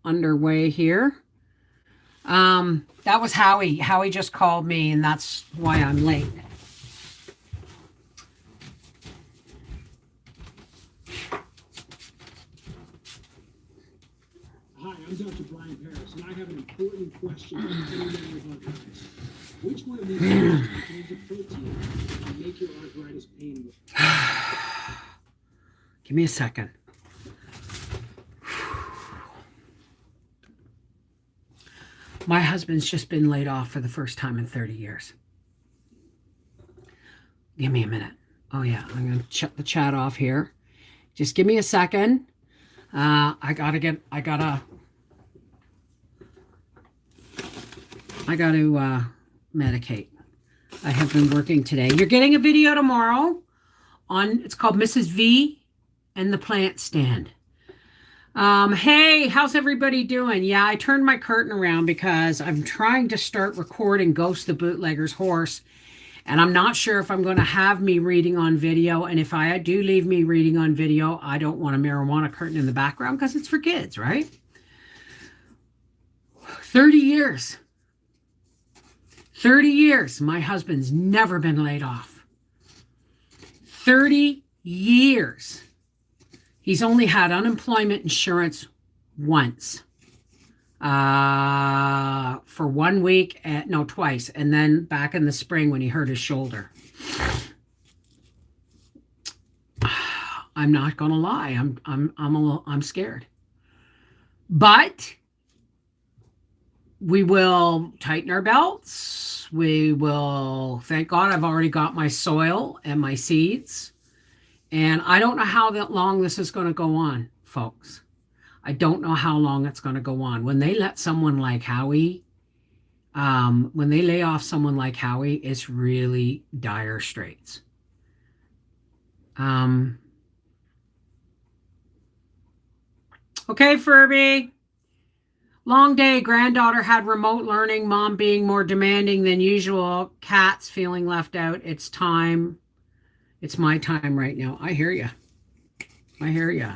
underway here. That was Howie. Howie just called me, and that's why I'm late. Hi, I'm Dr. Brian Paris, and I have an important question for anyone with arthritis. Which one of these foods contains a protein that can make your arthritis pain worse? Give me a second. My husband's just been laid off for the first time in 30 years. Give me a minute. Oh yeah, I'm going to shut the chat off here. Just give me a second. I gotta medicate. I have been working today. You're getting a video tomorrow on, it's called Mrs. V and the Plant Stand. Hey, how's everybody doing? Yeah, I turned my curtain around because I'm trying to start recording Ghost the Bootlegger's Horse. And I'm not sure if I'm going to have me reading on video. And if I do leave me reading on video, I don't want a marijuana curtain in the background because it's for kids, right? 30 years. 30 years. My husband's never been laid off. 30 years. He's only had unemployment insurance once. For 1 week, no, twice, and then back in the spring when he hurt his shoulder. I'm not gonna lie, I'm scared, but we will tighten our belts. We will, thank God, I've already got my soil and my seeds, and I don't know how long this is going to go on, folks. I don't know how long it's going to go on. When they let someone like Howie, when they lay off someone like Howie, it's really dire straits. Okay, Furby. Long day. Granddaughter had remote learning. Mom being more demanding than usual. Cats feeling left out. It's time. It's my time right now. I hear you. I hear you.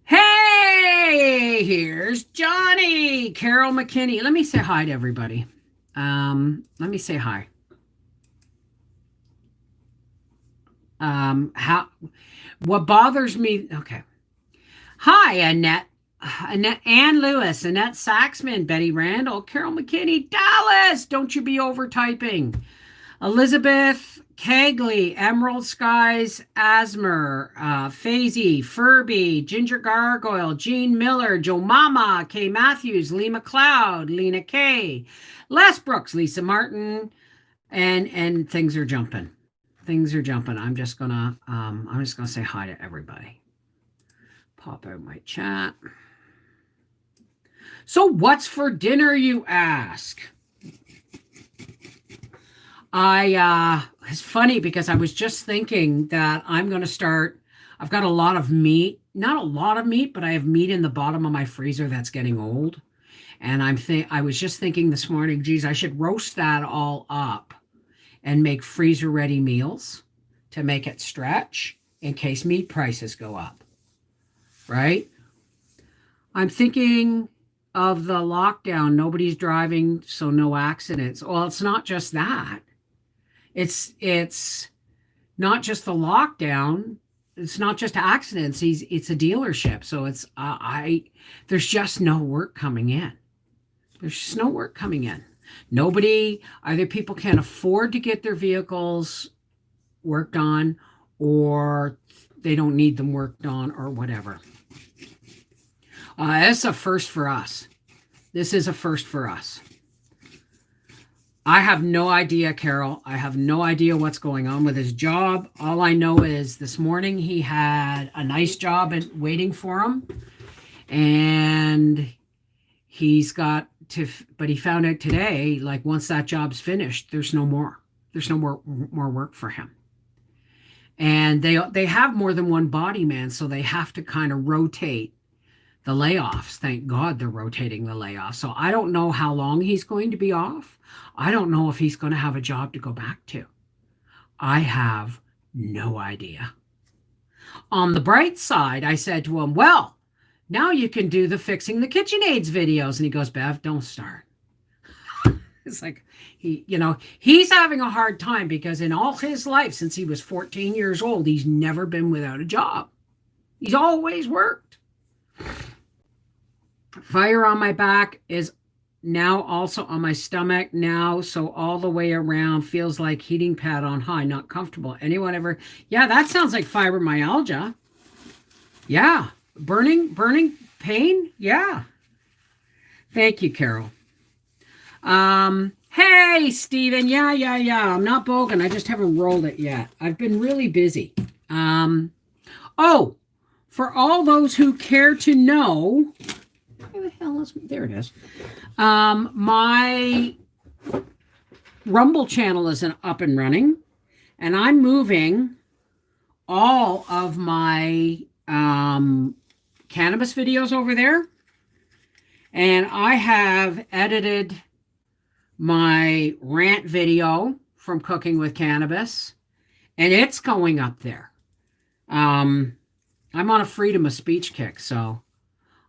Hey, here's Johnny. Carol McKinney. Let me say hi to everybody. Let me say hi. What bothers me? Okay. Hi, Annette. Ann Lewis, Annette Saxman, Betty Randall, Carol McKinney, Dallas. Don't you be over typing. Elizabeth Kegley, Emerald Skies, Asmer, Fazy, Furby, Ginger Gargoyle, Jean Miller, Joe Mama, Kay Matthews, Lee McLeod, Lena Kay, Les Brooks, Lisa Martin, and things are jumping. Things are jumping. I'm just gonna say hi to everybody. Pop out my chat. So what's for dinner, you ask? It's funny because I was just thinking that I'm going to start, I've got a lot of meat, not a lot of meat, but I have meat in the bottom of my freezer that's getting old. And I was just thinking this morning, geez, I should roast that all up and make freezer ready meals to make it stretch in case meat prices go up. Right? I'm thinking of the lockdown. Nobody's driving, so no accidents. Well, it's not just that. It's not just the lockdown. It's not just accidents. It's a dealership. So it's there's just no work coming in. There's just no work coming in. Nobody, either people can't afford to get their vehicles worked on, or they don't need them worked on, or whatever. It's a first for us. This is a first for us. I have no idea, Carol. I have no idea what's going on with his job. All I know is this morning he had a nice job waiting for him. And he's got to, but he found out today, like once that job's finished, there's no more. There's no more work for him. And they have more than one body man, so they have to kind of rotate the layoffs. Thank God they're rotating the layoffs. So I don't know how long he's going to be off. I don't know if he's going to have a job to go back to. I have no idea. On the bright side, I said to him, well, Now you can do the fixing the KitchenAids videos. And he goes, Bev, don't start. It's like, he's having a hard time because in all his life, since he was 14 years old, he's never been without a job. He's always worked. Fire on my back is now also on my stomach now, so all the way around feels like heating pad on high, not comfortable. Anyone ever? Yeah, that sounds like fibromyalgia. Yeah. Burning pain? Yeah. Thank you, Carol. Hey, Stephen. Yeah. I'm not bogan. I just haven't rolled it yet. I've been really busy. For all those who care to know, where the hell is, there it is. My Rumble channel is up and running, and I'm moving all of my cannabis videos over there, and I have edited my rant video from Cooking with Cannabis, and it's going up there. I'm on a freedom of speech kick, so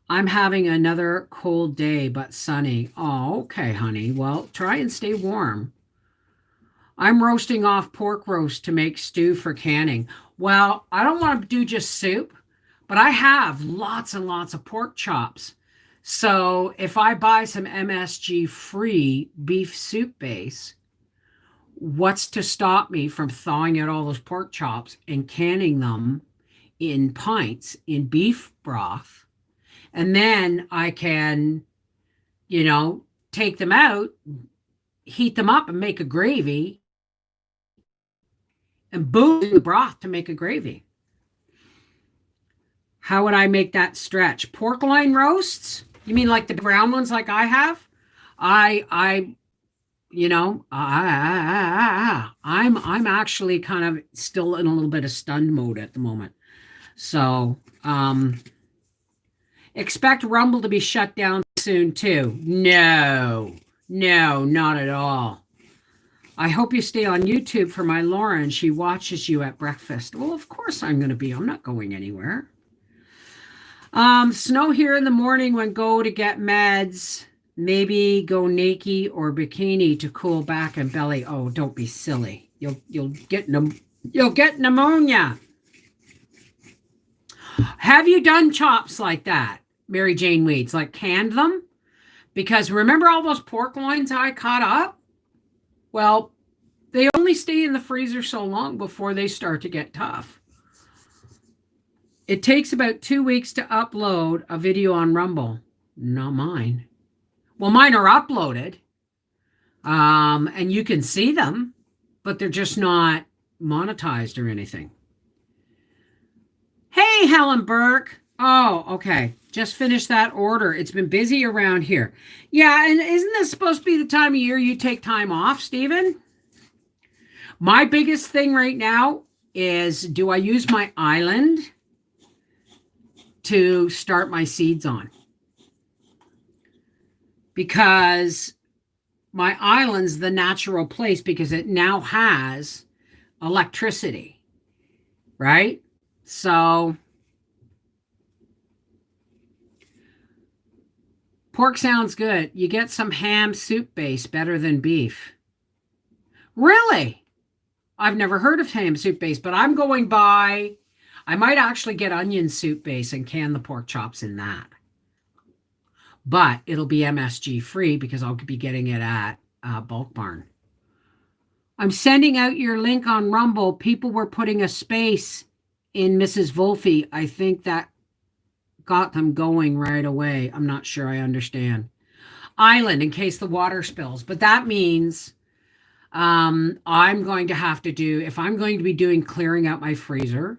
I'm having another cold day but sunny. Oh, okay, honey. Well, try and stay warm. I'm roasting off pork roast to make stew for canning. Well, I don't want to do just soup, but I have lots and lots of pork chops. So if I buy some MSG-free beef soup base, what's to stop me from thawing out all those pork chops and canning them in pints in beef broth? And then I can, take them out, heat them up and make a gravy, and boom, the broth to make a gravy. How would I make that stretch? Pork loin roasts? You mean like the brown ones like I have? I'm actually kind of still in a little bit of stunned mode at the moment. So, expect Rumble to be shut down soon too. No, not at all. I hope you stay on YouTube for my Lauren. She watches you at breakfast. Well, of course I'm going to be. I'm not going anywhere. Snow here in the morning when go to get meds. Maybe go naked or bikini to cool back and belly. Oh, don't be silly. You'll get pneumonia. Have you done chops like that, Mary Jane Weeds? Like canned them? Because remember all those pork loins I cut up? Well, they only stay in the freezer so long before they start to get tough. It takes about 2 weeks to upload a video on Rumble. Not mine. Well, mine are uploaded. And you can see them, but they're just not monetized or anything. Hey, Helen Burke. Oh, okay. Just finished that order. It's been busy around here. Yeah, and isn't this supposed to be the time of year you take time off, Stephen? My biggest thing right now is, do I use my island to start my seeds on? Because my island's the natural place because it now has electricity, right? So pork sounds good. You get some ham soup base better than beef. Really? I've never heard of ham soup base, but I'm going by, I might actually get onion soup base and can the pork chops in that. But it'll be MSG free because I'll be getting it at Bulk Barn. I'm sending out your link on Rumble. People were putting a space in Mrs. Volfie. I think that got them going right away. I'm not sure I understand. Island in case the water spills. But that means I'm going to have to do, if I'm going to be doing clearing out my freezer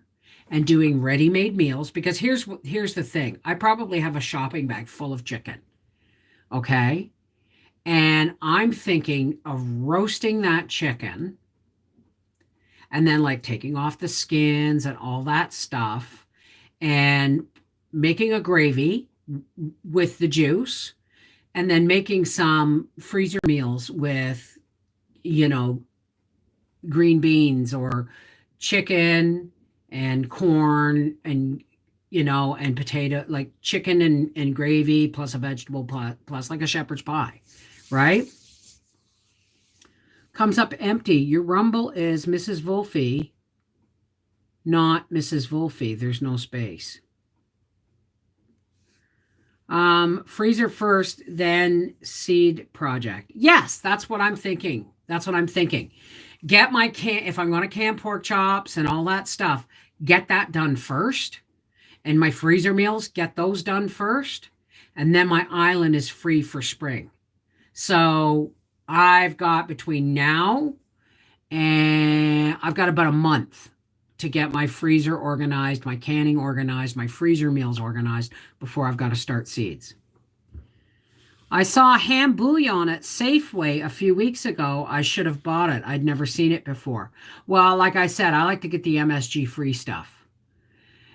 and doing ready-made meals, because here's the thing. I probably have a shopping bag full of chicken. Okay? And I'm thinking of roasting that chicken and then like taking off the skins and all that stuff and making a gravy with the juice and then making some freezer meals with, green beans or chicken and corn and, and potato, like chicken and gravy plus a vegetable plus like a shepherd's pie, right? Comes up empty. Your Rumble is Mrs. Volfie, not Mrs. Volfie. There's no space. Freezer first, then seed project. Yes, that's what I'm thinking. That's what I'm thinking. Get my if I'm going to can pork chops and all that stuff, get that done first. And my freezer meals, get those done first. And then my island is free for spring. So I've got between now and I've got about a month to get my freezer organized, my canning organized, my freezer meals organized before I've got to start seeds. I saw ham bouillon at Safeway a few weeks ago. I should have bought it. I'd never seen it before. Well, like I said, I like to get the MSG free stuff.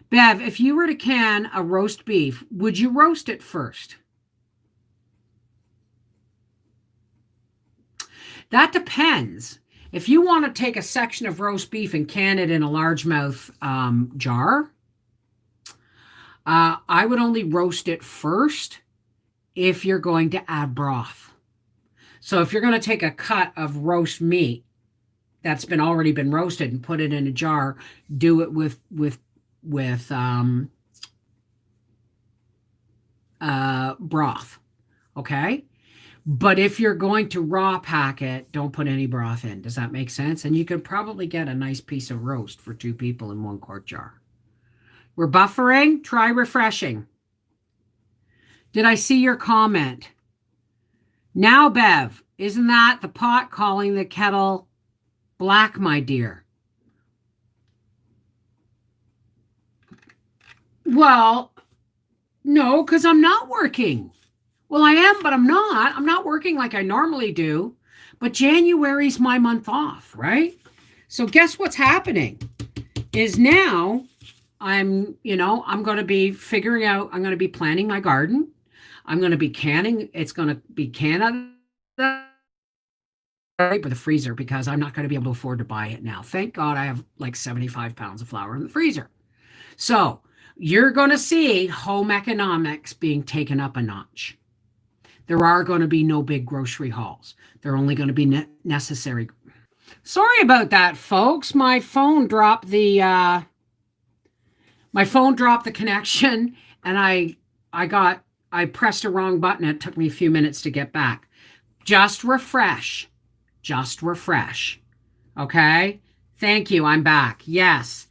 Bev, if you were to can a roast beef, would you roast it first? That depends. If you want to take a section of roast beef and can it in a largemouth jar, I would only roast it first if you're going to add broth. So if you're going to take a cut of roast meat that's already been roasted and put it in a jar, do it with broth, okay? But if you're going to raw pack it, don't put any broth in. Does that make sense? And you could probably get a nice piece of roast for 2 people in 1 quart jar. We're buffering. Try refreshing. Did I see your comment? Now, Bev, isn't that the pot calling the kettle black, my dear? Well, no, because I'm not working. Well, I am, but I'm not. I'm not working like I normally do. But January's my month off, right? So guess what's happening is now I'm going to be figuring out, I'm going to be planting my garden. I'm going to be canning. It's going to be canned for the freezer because I'm not going to be able to afford to buy it now. Thank God I have like 75 pounds of flour in the freezer. So you're going to see home economics being taken up a notch. There are going to be no big grocery hauls. They're only going to be necessary. Sorry about that, folks. My phone dropped the connection, and I pressed a wrong button. It took me a few minutes to get back. Just refresh. Just refresh. Okay? Thank you. I'm back. Yes.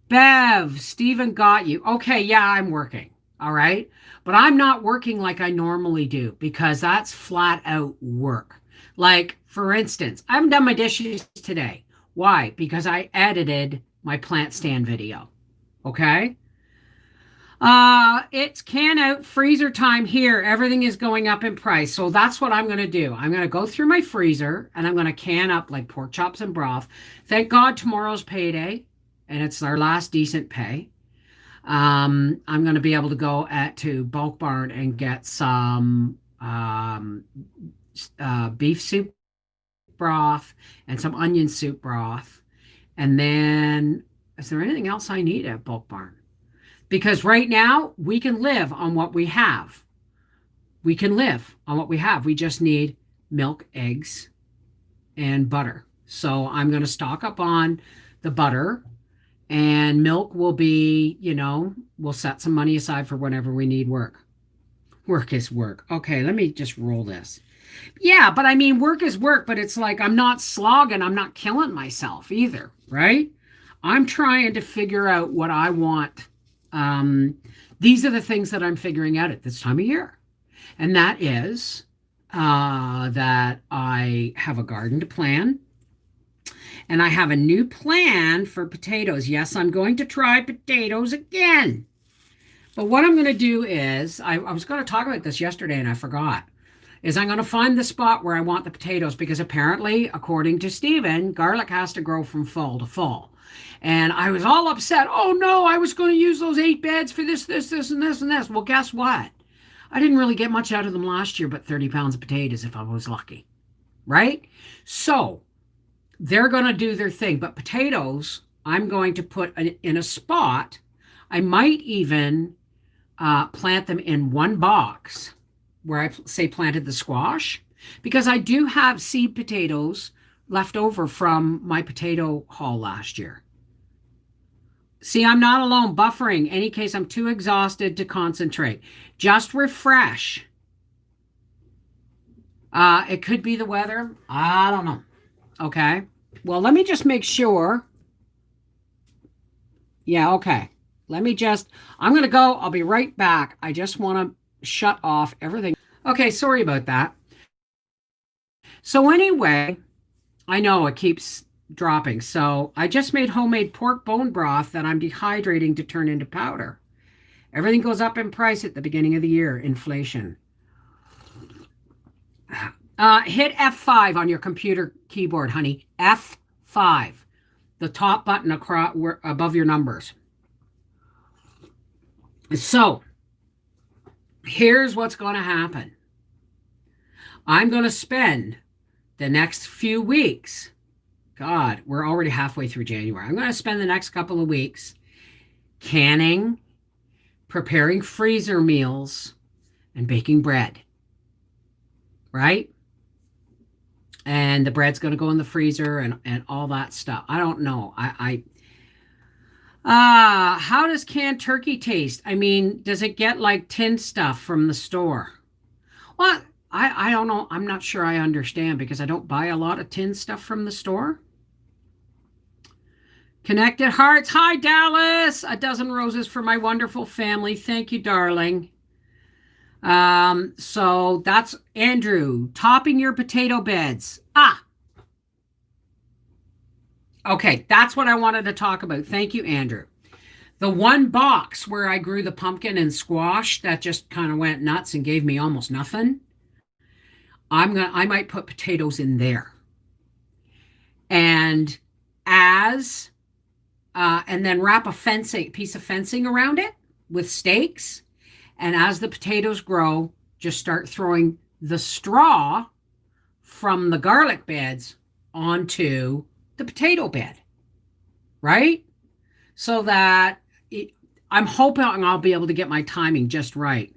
Bev, Stephen got you. Okay, yeah, I'm working. All right? But I'm not working like I normally do because that's flat out work. Like, for instance, I haven't done my dishes today. Why? Because I edited my plant stand video. Okay? It's can out freezer time here. Everything is going up in price. So that's what I'm going to do. I'm going to go through my freezer and I'm going to can up like pork chops and broth. Thank God tomorrow's payday and it's our last decent pay. I'm going to be able to go to Bulk Barn and get some beef soup broth and some onion soup broth. And then, is there anything else I need at Bulk Barn? Because right now, we can live on what we have. We can live on what we have. We just need milk, eggs, and butter. So I'm going to stock up on the butter. And milk will be, we'll set some money aside for whenever we need work. Work is work. Okay, let me just roll this. Yeah, but I mean, work is work, but it's like I'm not slogging. I'm not killing myself either, right? I'm trying to figure out what I want. These are the things that I'm figuring out at this time of year. And that is that I have a garden to plan. And I have a new plan for potatoes. Yes, I'm going to try potatoes again. But what I'm going to do is, I was going to talk about this yesterday and I forgot, is I'm going to find the spot where I want the potatoes because apparently, according to Stephen, garlic has to grow from fall to fall. And I was all upset. Oh no, I was going to use those 8 beds for this, and this, and this. Well, guess what? I didn't really get much out of them last year, but 30 pounds of potatoes if I was lucky. Right? So, they're going to do their thing. But potatoes, I'm going to put in a spot. I might even plant them in one box where I say planted the squash, because I do have seed potatoes left over from my potato haul last year. See, I'm not alone. Buffering. Any case, I'm too exhausted to concentrate. Just refresh. It could be the weather. I don't know. Okay. Well, let me just make sure. Yeah, okay. I'm going to go. I'll be right back. I just want to shut off everything. Okay, sorry about that. So anyway, I know it keeps dropping. So I just made homemade pork bone broth that I'm dehydrating to turn into powder. Everything goes up in price at the beginning of the year. Inflation. Hit F5 on your computer keyboard, honey. F5. The top button across above your numbers. So, here's what's going to happen. I'm going to spend the next few weeks. God, we're already halfway through January. I'm going to spend the next couple of weeks canning, preparing freezer meals, and baking bread. Right? And the bread's going to go in the freezer and all that stuff. I don't know. How does canned turkey taste? I mean, does it get like tin stuff from the store? Well, I don't know. I'm not sure I understand because I don't buy a lot of tin stuff from the store. Connected Hearts. Hi, Dallas. A dozen roses for my wonderful family. Thank you, darling. So that's Andrew. Topping your potato beds. Okay, that's what I wanted to talk about. Thank you, Andrew. The one box where I grew the pumpkin and squash that just kind of went nuts and gave me almost nothing. I might put potatoes in there. And and then wrap a piece of fencing around it with stakes. And as the potatoes grow, just start throwing the straw from the garlic beds onto the potato bed, right? So that I'm hoping I'll be able to get my timing just right.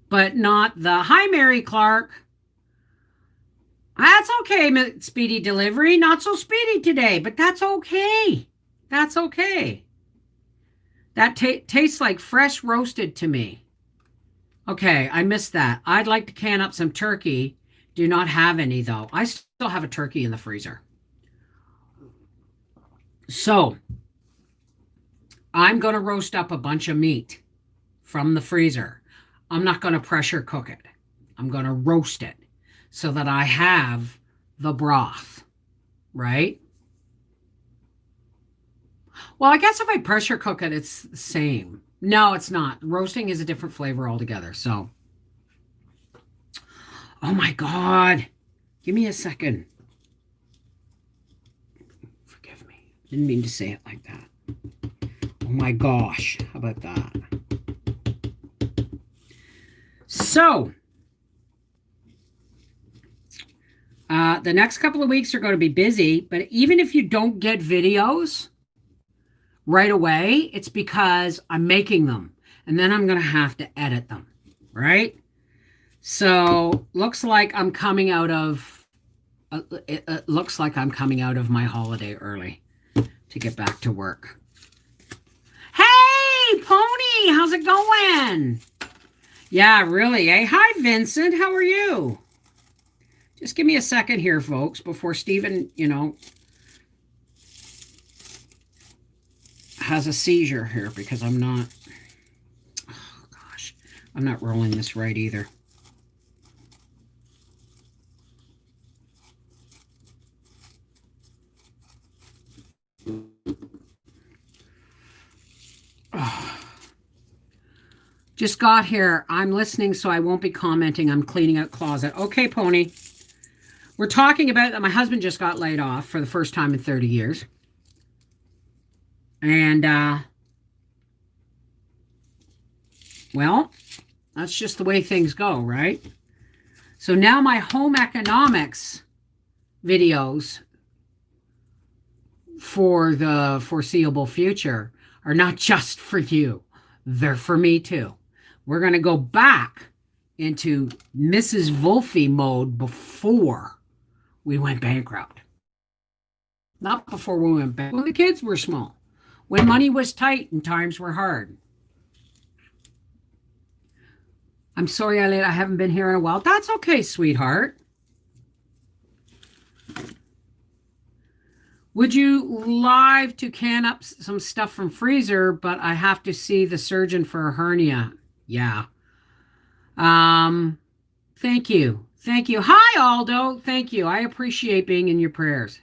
But not hi, Mary Clark. That's okay, speedy delivery. Not so speedy today, but that's okay. That's okay. That tastes like fresh roasted to me. Okay, I missed that. I'd like to can up some turkey. Do not have any, though. I still have a turkey in the freezer. So, I'm going to roast up a bunch of meat from the freezer. I'm not going to pressure cook it. I'm going to roast it so that I have the broth, right? Well, I guess if I pressure cook it, it's the same. No, it's not. Roasting is a different flavor altogether. So, oh my God. Give me a second. Forgive me. Didn't mean to say it like that. Oh my gosh. How about that? So, the next couple of weeks are going to be busy, but even if you don't get videos right away, it's because I'm making them and then I'm going to have to edit them, right? So looks like I'm coming out of it looks like I'm coming out of my holiday early to get back to work. Hey, Pony, how's it going? Yeah, really, eh? Hi, Vincent, how are you? Just give me a second here, folks, before Stephen, has a seizure here because I'm not, oh gosh, I'm not rolling this right either. Oh. Just got here. I'm listening, so I won't be commenting. I'm cleaning out closet. Okay, Pony. We're talking about that my husband just got laid off for the first time in 30 years. And, well, that's just the way things go, right? So now my home economics videos for the foreseeable future are not just for you, they're for me too. We're going to go back into Mrs. Volfie mode before we went bankrupt. Not before we went bankrupt. When the kids were small, when money was tight and times were hard. I'm sorry, Eileen, I haven't been here in a while. That's okay, sweetheart. Would you live to can up some stuff from freezer, but I have to see the surgeon for a hernia? Yeah. Thank you. Thank you. Hi, Aldo. Thank you. I appreciate being in your prayers.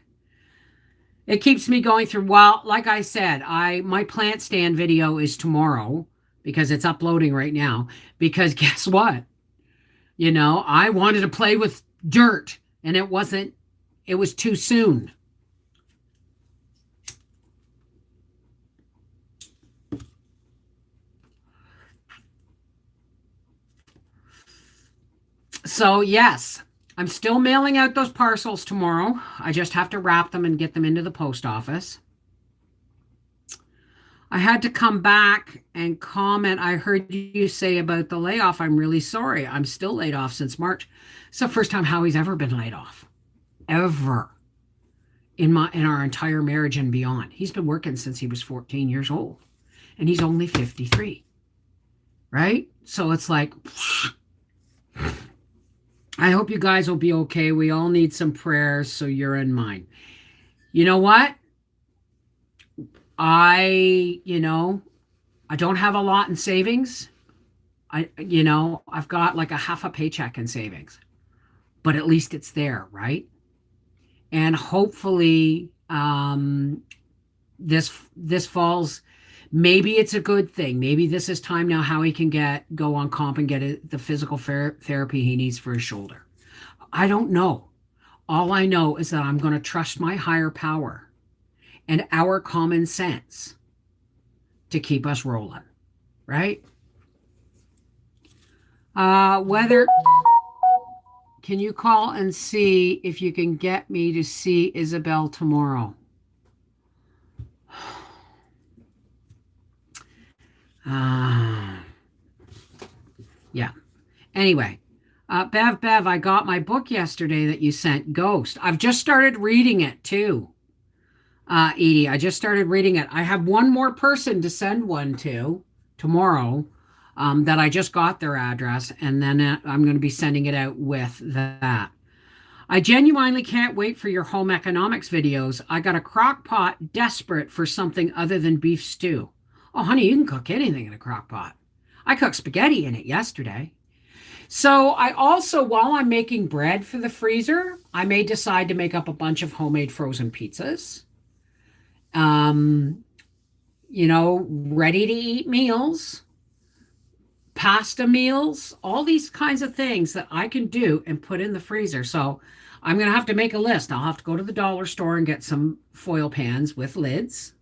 It keeps me going through. Well, like I said, my plant stand video is tomorrow because it's uploading right now. Because guess what? I wanted to play with dirt and it was too soon. So yes, I'm still mailing out those parcels tomorrow. I just have to wrap them and get them into the post office. I had to come back and comment. I heard you say about the layoff. I'm really sorry. I'm still laid off since March. It's the first time Howie's ever been laid off. Ever. In our entire marriage and beyond. He's been working since he was 14 years old. And he's only 53. Right? So it's like, I hope you guys will be okay. We all need some prayers, so you're in mine. You know what? I don't have a lot in savings. I've got like a half a paycheck in savings. But at least it's there, right? And hopefully this falls. Maybe it's a good thing. Maybe this is time now how he can go on comp and get the physical therapy he needs for his shoulder. I don't know. All I know is that I'm going to trust my higher power and our common sense to keep us rolling, right? Can you call and see if you can get me to see Isabel tomorrow? Yeah. Anyway, Bev, I got my book yesterday that you sent, Ghost. I've just started reading it too. Edie, I just started reading it. I have one more person to send one to tomorrow that I just got their address, and then I'm going to be sending it out with that. I genuinely can't wait for your home economics videos. I got a crock pot desperate for something other than beef stew. Oh, honey, you can cook anything in a crock pot. I cooked spaghetti in it yesterday. So I also, while I'm making bread for the freezer, I may decide to make up a bunch of homemade frozen pizzas. Ready to eat meals, pasta meals, all these kinds of things that I can do and put in the freezer. So I'm going to have to make a list. I'll have to go to the dollar store and get some foil pans with lids.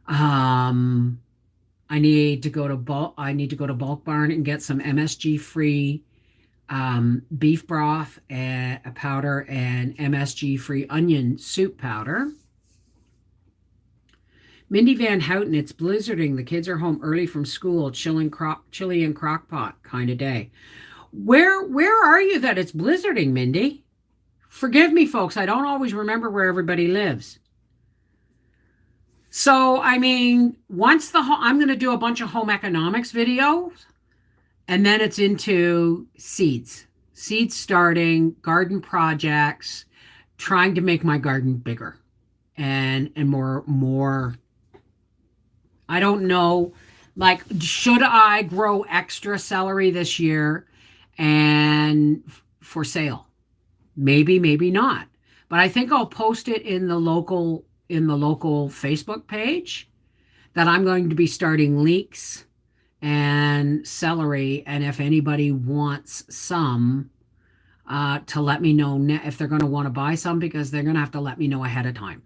I need to go to Bulk Barn and get some MSG free beef broth and a powder and MSG free onion soup powder. Mindy Van Houten, it's blizzarding. The kids are home early from school, chili and crock pot kind of day. Where are you that it's blizzarding, Mindy? Forgive me, folks. I don't always remember where everybody lives. So, I'm going to do a bunch of home economics videos, and then it's into seeds starting, garden projects, trying to make my garden bigger and more. I don't know, like, should I grow extra celery this year and for sale? Maybe, maybe not. But I think I'll post it in the local Facebook page that I'm going to be starting leeks and celery. And if anybody wants some, to let me know if they're going to want to buy some, because they're going to have to let me know ahead of time.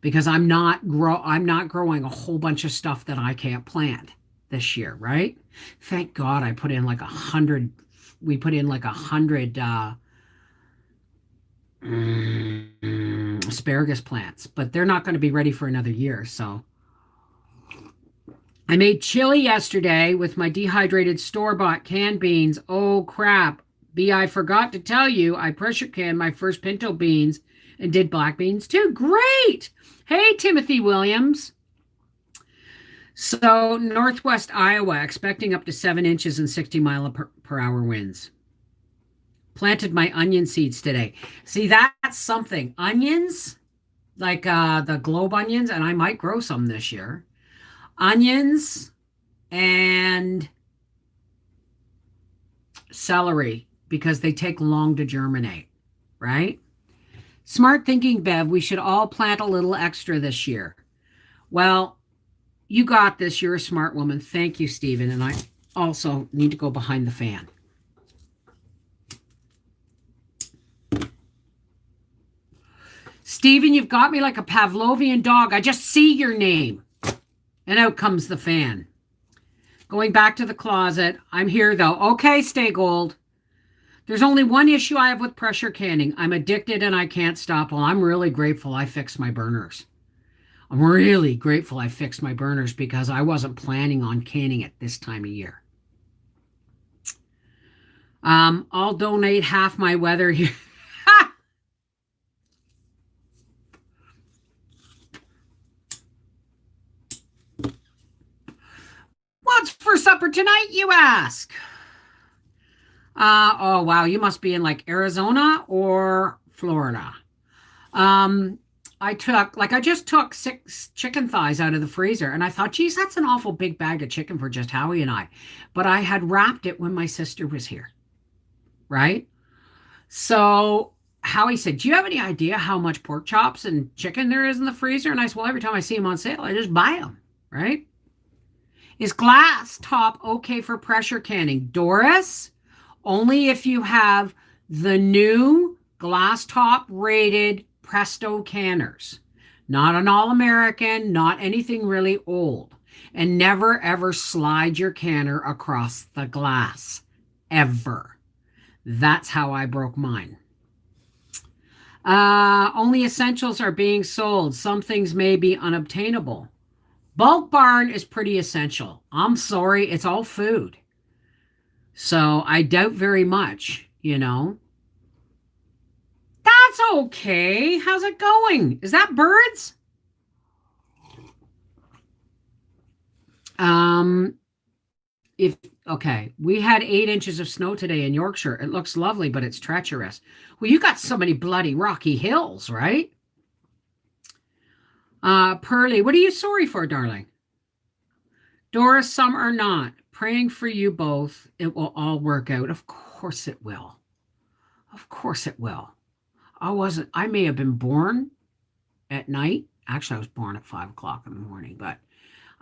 Because I'm not growing a whole bunch of stuff that I can't plant this year, right? Thank God I put in like 100. We put in like 100 asparagus plants, but they're not going to be ready for another year. So I made chili yesterday with my dehydrated store-bought canned beans. Oh crap. B, I forgot to tell you, I pressure canned my first pinto beans and did black beans too. Great. Hey, Timothy Williams. So Northwest Iowa, expecting up to 7 inches and 60-mile-per-hour winds. Planted my onion seeds today. See, that's something. Onions, like the globe onions, and I might grow some this year. Onions and celery, because they take long to germinate, right? Smart thinking, Bev. We should all plant a little extra this year. Well, you got this. You're a smart woman. Thank you, Stephen. And I also need to go behind the fan. Stephen, you've got me like a Pavlovian dog. I just see your name. And out comes the fan. Going back to the closet. I'm here, though. Okay, Stay Gold. There's only one issue I have with pressure canning. I'm addicted and I can't stop. Well, I'm really grateful I fixed my burners. I'm really grateful I fixed my burners because I wasn't planning on canning it this time of year. I'll donate half my weather here. What's for supper tonight, you ask? Oh, wow. You must be in like Arizona or Florida. I just took 6 chicken thighs out of the freezer and I thought, geez, that's an awful big bag of chicken for just Howie and I. But I had wrapped it when my sister was here, right? So Howie said, do you have any idea how much pork chops and chicken there is in the freezer? And I said, well, every time I see them on sale, I just buy them, right? Is glass top okay for pressure canning? Doris, only if you have the new glass top rated Presto canners. Not an All-American, not anything really old. And never ever slide your canner across the glass. Ever. That's how I broke mine. Only essentials are being sold. Some things may be unobtainable. Bulk Barn is pretty essential. I'm sorry, it's all food. So I doubt very much, you know. That's okay. How's it going? Is that birds? We had 8 inches of snow today in Yorkshire. It looks lovely, but it's treacherous. Well, you got so many bloody rocky hills, right? Pearly, what are you sorry for, darling? Doris, some are not. Praying for you both. It will all work out. Of course it will. Of course it will. I may have been born at night. Actually, I was born at 5 o'clock in the morning, but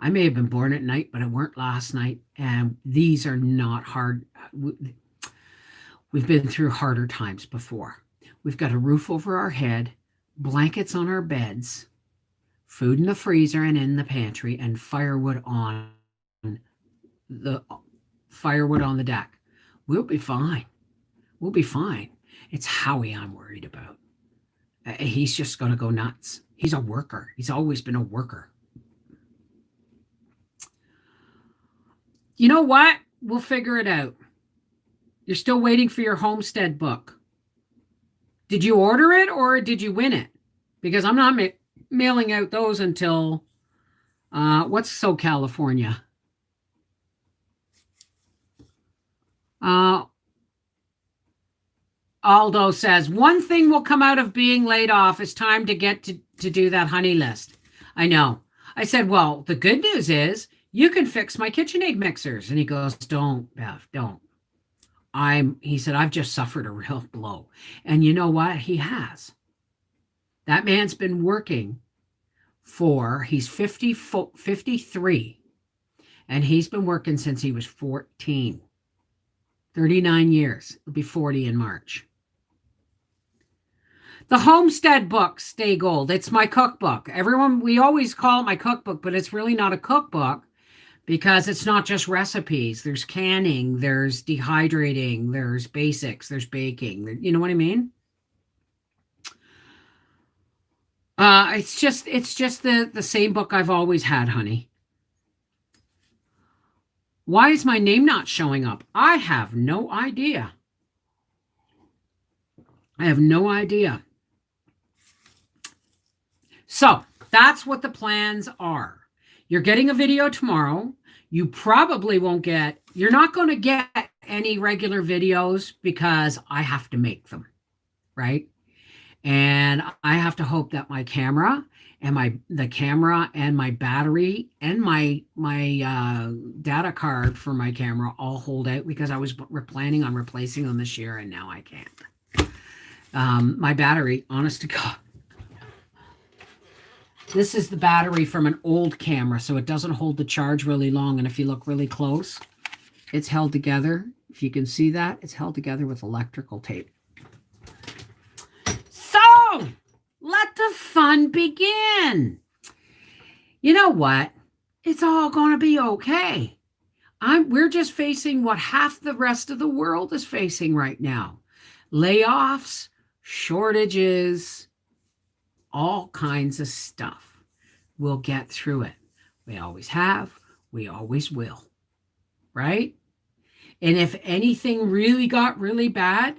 I may have been born at night, but it weren't last night. And these are not hard. We've been through harder times before. We've got a roof over our head, blankets on our beds, food in the freezer and in the pantry, and firewood on the deck. We'll be fine. We'll be fine. It's Howie I'm worried about. He's just going to go nuts. He's a worker. He's always been a worker. You know what? We'll figure it out. You're still waiting for your homestead book. Did you order it or did you win it? Because I'm not mailing out those until, what's So California? Aldo says, one thing will come out of being laid off is time to get to do that honey list. I know. I said, well, the good news is you can fix my KitchenAid mixers. And he goes, don't, Bev, don't. He said, I've just suffered a real blow. And you know what? He has. That man's been working he's 53. And he's been working since he was 14. 39 years. It'll be 40 in March. The Homestead book, Stay Gold. It's my cookbook. We always call it my cookbook, but it's really not a cookbook because it's not just recipes. There's canning, there's dehydrating, there's basics, there's baking. You know what I mean? It's just the same book I've always had, honey. Why is my name not showing up? I have no idea. I have no idea. So that's what the plans are. You're getting a video tomorrow. You probably won't get, you're not going to get any regular videos because I have to make them, right? And I have to hope that my camera and the camera and my battery and my data card for my camera all hold out, because I was planning on replacing them this year and now I can't. My battery, honest to God, this is the battery from an old camera, so it doesn't hold the charge really long. And if you look really close, it's held together. If you can see that, it's held together with electrical tape. So let the fun begin. You know what? It's all going to be okay. We're just facing what half the rest of the world is facing right now. Layoffs, shortages, all kinds of stuff. We'll get through it. We always have. We always will. Right? And if anything really got really bad,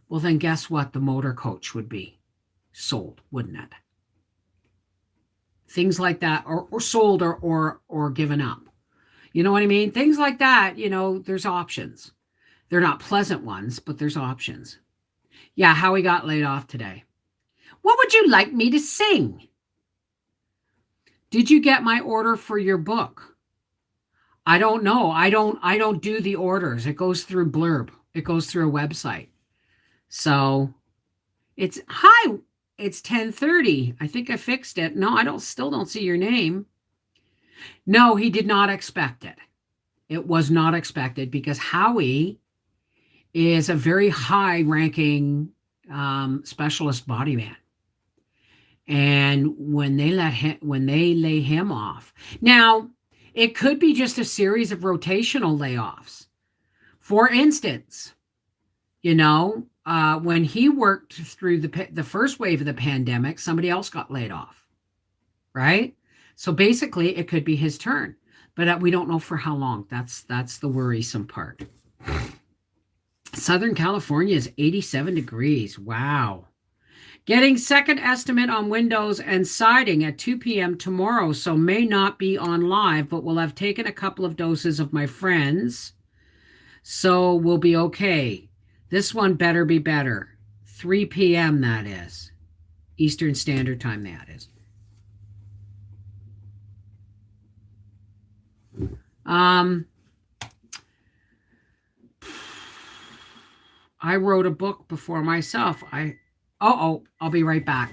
well, then guess what? The motor coach would be sold, wouldn't it? Things like that, or sold or given up. You know what I mean? Things like that, there's options. They're not pleasant ones, but there's options. Yeah, Howie got laid off today. What would you like me to sing? Did you get my order for your book? I don't know. I don't do the orders. It goes through Blurb. It goes through a website. So it's 10:30. I think I fixed it. No, still don't see your name. No, he did not expect it. It was not expected because Howie is a very high-ranking specialist body man. And when they lay him off, now it could be just a series of rotational layoffs. For instance, when he worked through the first wave of the pandemic, somebody else got laid off, right? So basically, it could be his turn, but we don't know for how long. That's the worrisome part. Southern California is 87 degrees. Wow. Getting second estimate on windows and siding at 2 p.m. tomorrow, so may not be on live, but will have taken a couple of doses of my friends, so we'll be okay. This one better be better. 3 p.m. that is. Eastern Standard Time that is. I wrote a book before myself. I'll be right back.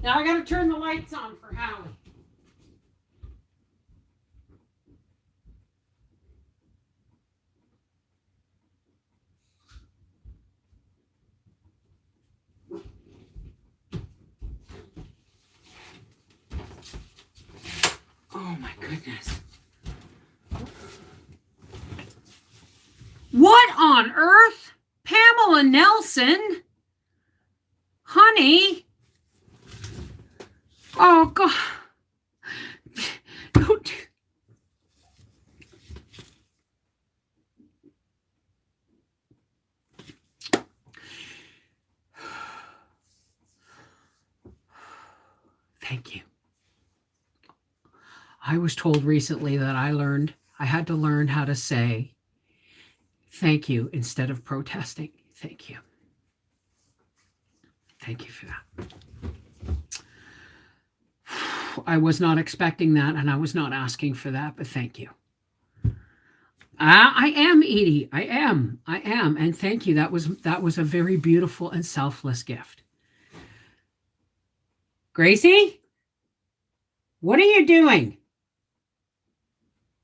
Now I got to turn the lights on for Howie. Oh my goodness. What on earth? Pamela Nelson? Honey? Oh, God. Don't. Thank you. I was told recently that I had to learn how to say thank you instead of protesting. Thank you. Thank you for that. I was not expecting that, and I was not asking for that, but thank you. I am, Edie. I am. I am. And thank you. That was a very beautiful and selfless gift. Gracie, what are you doing?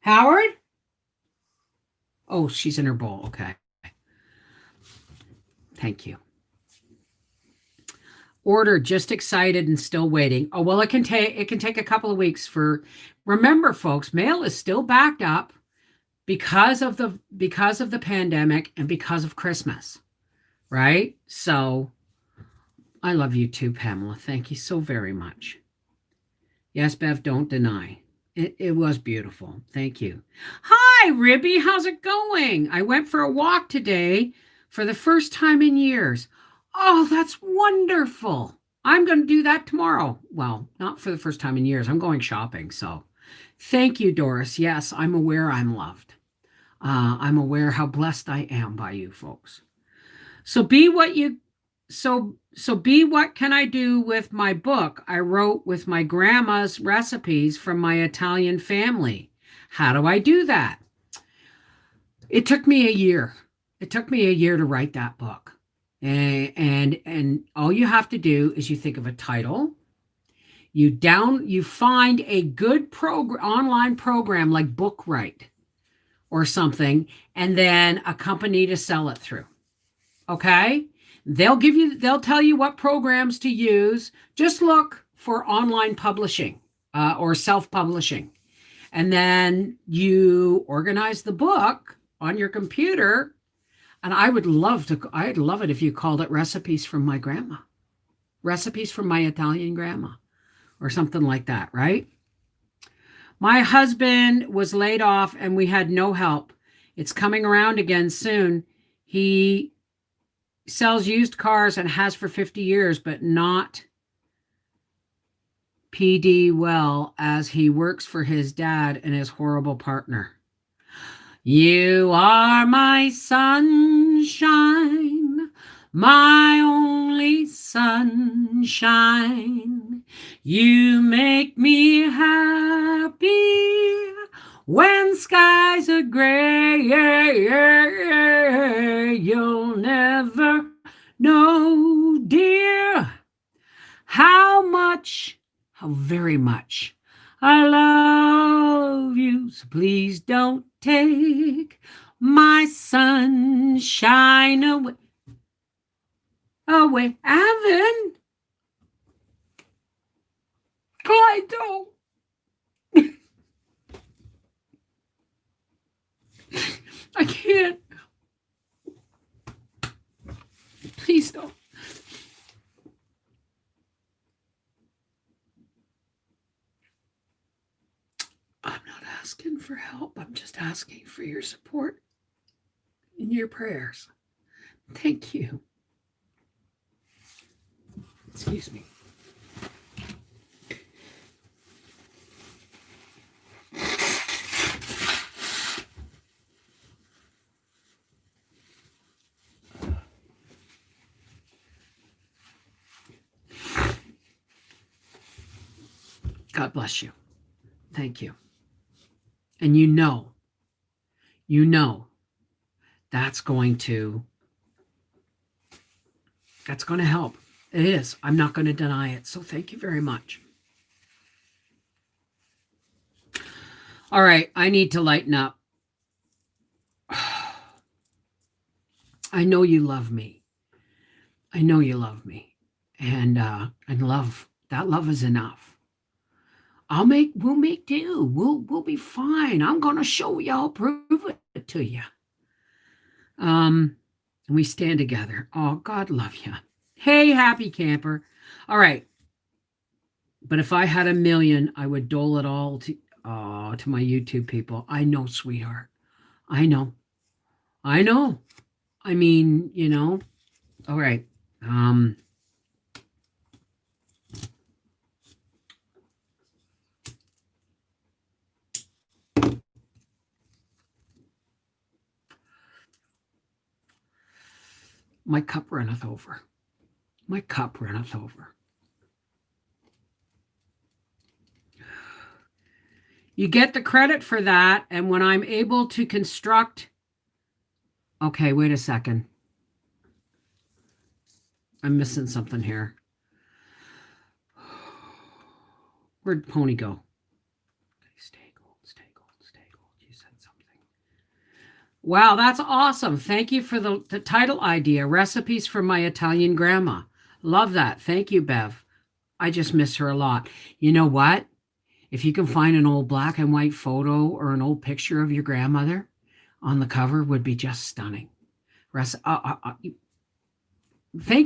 Howard? Oh, she's in her bowl. Okay. Thank you. Order, just excited and still waiting. Oh, well, it can take a couple of weeks for. Remember, folks, mail is still backed up because of the pandemic and because of Christmas, right? So I love you too, Pamela. Thank you so very much. Yes, Bev, don't deny. It was beautiful. Thank you. Hi, Ribby. How's it going? I went for a walk today for the first time in years. Oh, that's wonderful. I'm going to do that tomorrow. Well, not for the first time in years. I'm going shopping. So thank you, Doris. Yes, I'm aware I'm loved. I'm aware how blessed I am by you folks. So be what you so be what can I do with my book I wrote with my grandma's recipes from my Italian family. How do I do that? It took me a year. It took me a year to write that book. And all you have to do is you think of a title, you find a good online program like Bookright or something, and then a company to sell it through. Okay? They'll tell you what programs to use. Just look for online publishing or self-publishing. And then you organize the book on your computer. And I'd love it if you called it Recipes from My Grandma, Recipes from My Italian Grandma, or something like that, right? My husband was laid off and we had no help. It's coming around again soon. He sells used cars and has for 50 years, but not PD well as he works for his dad and his horrible partner. You are my sunshine, my only sunshine. You make me happy when skies are gray. You'll never know, dear, how very much I love you. So please don't take my sunshine away. Away, Evan. I don't. I can't. Please don't. I'm not asking for help. I'm just asking for your support and your prayers. Thank you. Excuse me. God bless you. Thank you. And you know, that's going to help. It is. I'm not going to deny it. So thank you very much. All right. I need to lighten up. I know you love me. I know you love me. And love, that love is enough. We'll make do. We'll be fine. I'm going to show you. I'll prove it to you. We stand together. Oh, God love you. Hey, happy camper. All right. But if I had $1 million, I would dole it all to my YouTube people. I know, sweetheart. I know. I mean, all right. My cup runneth over. My cup runneth over. You get the credit for that. And when I'm able to construct, okay, wait a second. I'm missing something here. Where'd Pony go? Okay, stay gold, stay gold, stay gold. You said something. Wow, that's awesome. Thank you for the title idea. Recipes for my Italian grandma. Love that. Thank you, Bev. I just miss her a lot. You know what? If you can find an old black and white photo or an old picture of your grandmother on the cover, would be just stunning. Thank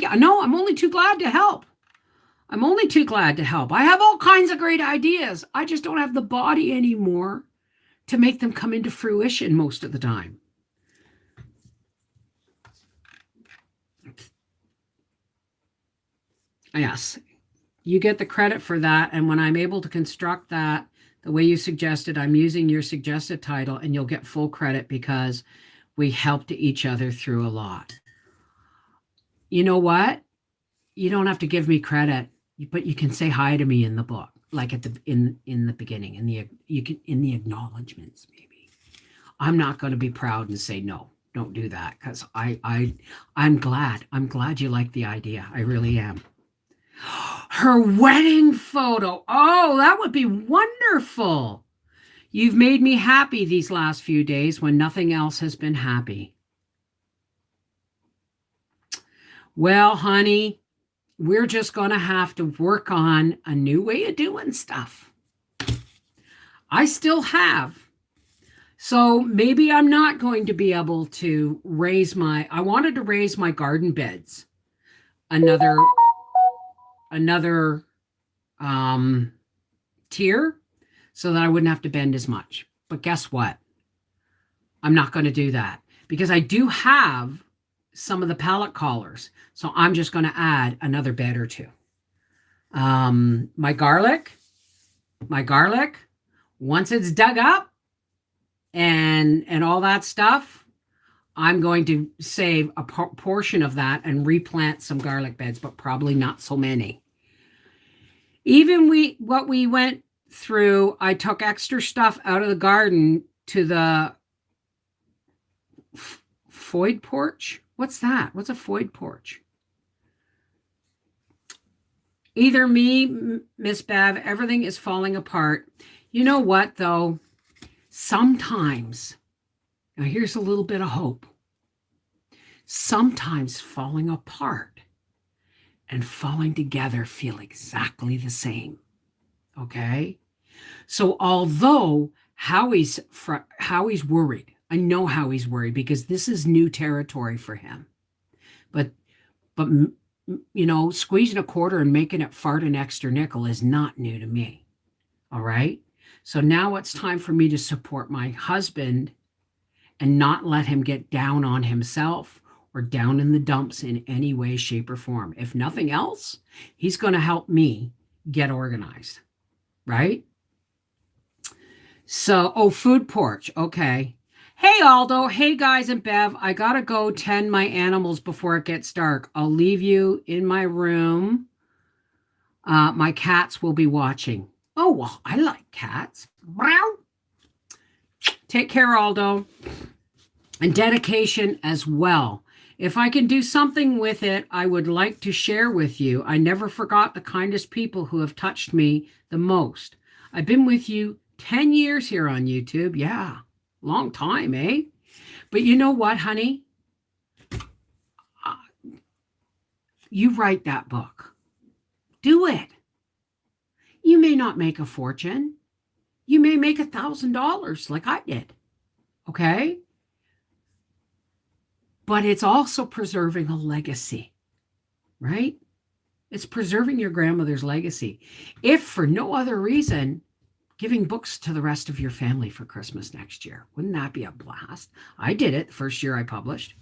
you. No, I'm only too glad to help. I'm only too glad to help. I have all kinds of great ideas. I just don't have the body anymore to make them come into fruition most of the time. Yes, you get the credit for that. And when I'm able to construct that the way you suggested, I'm using your suggested title, and you'll get full credit because we helped each other through a lot. You know what? You don't have to give me credit, but you can say hi to me in the book, like at the in the beginning, in the acknowledgments. Maybe I'm not going to be proud and say no. Don't do that, because I'm glad you like the idea. I really am. Her wedding photo. Oh, that would be wonderful. You've made me happy these last few days when nothing else has been happy. Well, honey, we're just going to have to work on a new way of doing stuff. I still have. So maybe I'm not going to be able to I wanted to raise my garden beds another tier so that I wouldn't have to bend as much. But guess what? I'm not going to do that because I do have some of the pallet collars. So I'm just going to add another bed or two. My garlic, once it's dug up and all that stuff, I'm going to save a portion of that and replant some garlic beds, but probably not so many. Even what we went through, I took extra stuff out of the garden to the foid porch. What's that? What's a foid porch? Either me, Miss Bev, everything is falling apart. You know what, though? Sometimes, now here's a little bit of hope. Sometimes falling apart and falling together feel exactly the same. Okay? So although Howie's worried, I know Howie's worried because this is new territory for him. But you know, squeezing a quarter and making it fart an extra nickel is not new to me. All right? So now it's time for me to support my husband and not let him get down on himself or down in the dumps in any way, shape, or form. If nothing else, he's going to help me get organized, right? So, food porch. Okay. Hey, Aldo. Hey, guys and Bev. I got to go tend my animals before it gets dark. I'll leave you in my room. My cats will be watching. Oh, well, I like cats. Meow. Take care, Aldo. And dedication as well. If I can do something with it, I would like to share with you. I never forgot the kindest people who have touched me the most. I've been with you 10 years here on YouTube. Yeah, long time, eh? But you know what, honey? You write that book. Do it. You may not make a fortune. You may make $1,000 like I did. Okay? But it's also preserving a legacy, right? It's preserving your grandmother's legacy. If for no other reason, giving books to the rest of your family for Christmas next year. Wouldn't that be a blast? I did it the first year I published.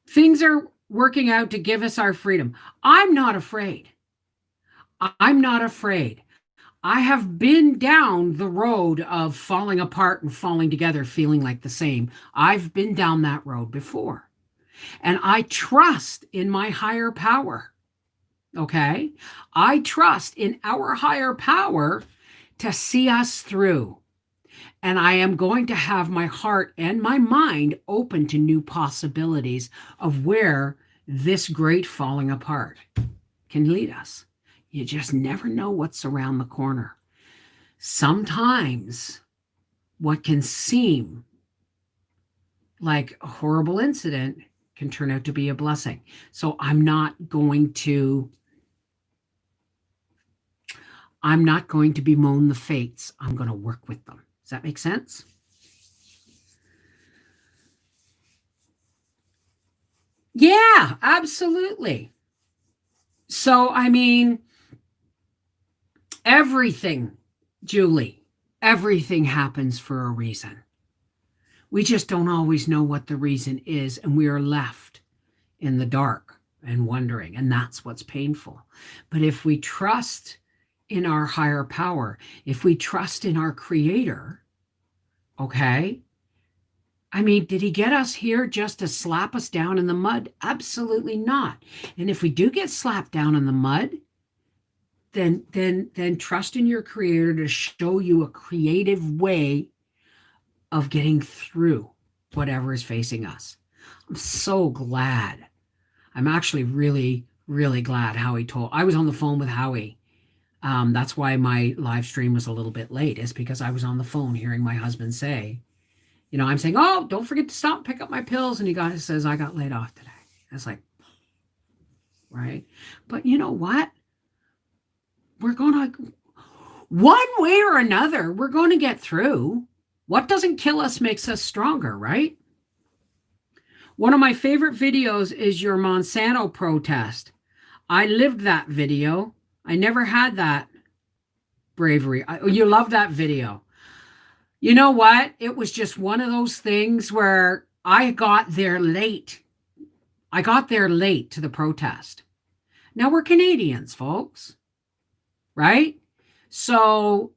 Things are working out to give us our freedom. I'm not afraid. I'm not afraid. I have been down the road of falling apart and falling together, feeling like the same. I've been down that road before. And I trust in my higher power. Okay? I trust in our higher power to see us through. And I am going to have my heart and my mind open to new possibilities of where this great falling apart can lead us. You just never know what's around the corner. Sometimes what can seem like a horrible incident can turn out to be a blessing. So I'm not going to bemoan the fates. I'm going to work with them. Does that make sense? Yeah, absolutely. So, I mean, everything, Julie, everything happens for a reason. We just don't always know what the reason is, and we are left in the dark and wondering, and that's what's painful. But if we trust in our higher power, if we trust in our Creator, okay? I mean, did he get us here just to slap us down in the mud? Absolutely not. And if we do get slapped down in the mud, then trust in your Creator to show you a creative way of getting through whatever is facing us. I'm so glad. I'm actually really, really glad Howie told. I was on the phone with Howie. That's why my live stream was a little bit late, is because I was on the phone hearing my husband say, I'm saying, oh, don't forget to stop and pick up my pills. And he says, I got laid off today. It's like, right. But you know what? We're going to, one way or another, we're going to get through. What doesn't kill us makes us stronger, right? One of my favorite videos is your Monsanto protest. I lived that video. I never had that bravery. You love that video. You know what? It was just one of those things where I got there late. I got there late to the protest. Now, we're Canadians, folks, right? So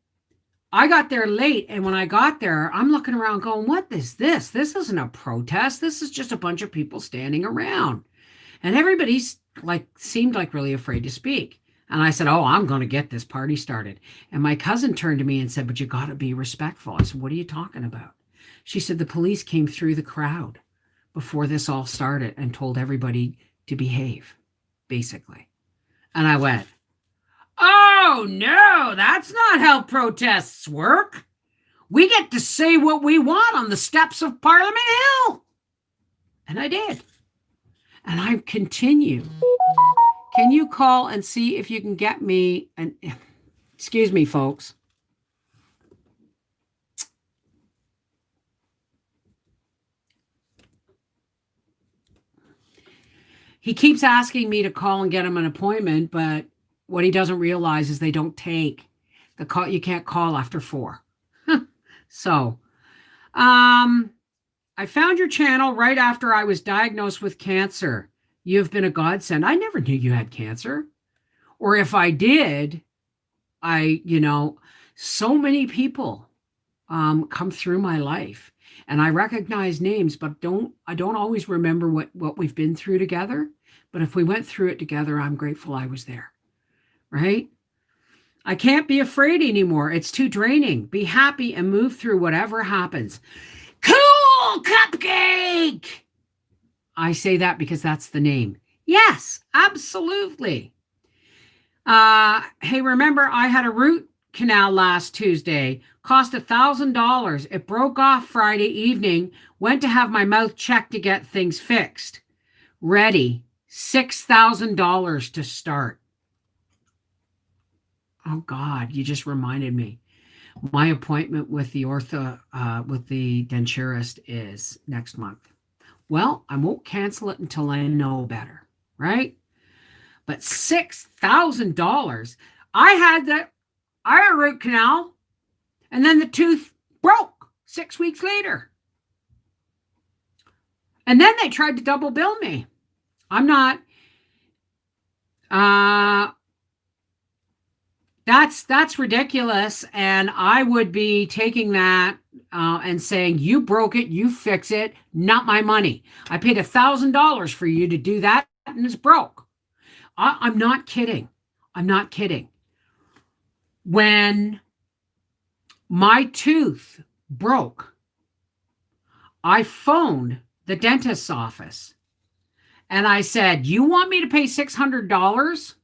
I got there late, and when I got there, I'm looking around going, what is this? This isn't a protest. This is just a bunch of people standing around. And everybody's seemed like really afraid to speak. And I said, oh, I'm going to get this party started. And my cousin turned to me and said, but you got to be respectful. I said, what are you talking about? She said, the police came through the crowd before this all started and told everybody to behave, basically. And I went, oh, no, that's not how protests work. We get to say what we want on the steps of Parliament Hill. And I did. And I continue. Can you call and see if you can get me an... Excuse me, folks. He keeps asking me to call and get him an appointment, but what he doesn't realize is they don't take the call. You can't call after 4. So, I found your channel right after I was diagnosed with cancer. You've been a godsend. I never knew you had cancer. Or if I did, so many people come through my life. And I recognize names, but I don't always remember what we've been through together. But if we went through it together, I'm grateful I was there. Right? I can't be afraid anymore. It's too draining. Be happy and move through whatever happens. Cool Cupcake! I say that because that's the name. Yes, absolutely. Hey, remember I had a root canal last Tuesday. Cost $1,000. It broke off Friday evening. Went to have my mouth checked to get things fixed. Ready. $6,000 to start. Oh God, you just reminded me. My appointment with the denturist is next month. Well, I won't cancel it until I know better, right? But $6,000. I had a root canal, and then the tooth broke 6 weeks later. And then they tried to double bill me. I'm not. That's ridiculous, and I would be taking that and saying, you broke it, you fix it, not my money. I paid $1,000 for you to do that, and it's broke. I'm not kidding. I'm not kidding. When My tooth broke. I phoned the dentist's office and I said, "You want me to pay $600?"